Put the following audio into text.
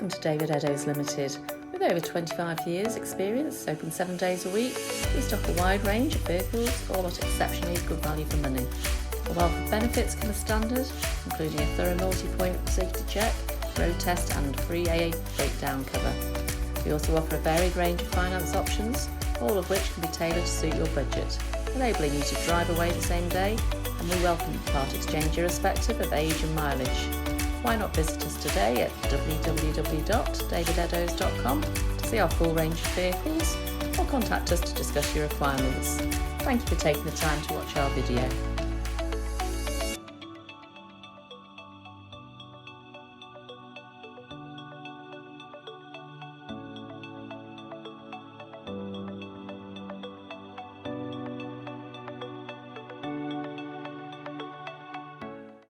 Welcome to David Eddowes Limited. With over 25 years experience, open 7 days a week, we stock a wide range of vehicles, all at exceptionally good value for money. A wealth of benefits come as standard, including a thorough multi-point safety check, road test and free AA breakdown cover. We also offer a varied range of finance options, all of which can be tailored to suit your budget, enabling you to drive away the same day, and we welcome part exchange irrespective of age and mileage. Why not visit us today at www.davideddowes.com to see our full range of vehicles, or contact us to discuss your requirements. Thank you for taking the time to watch our video.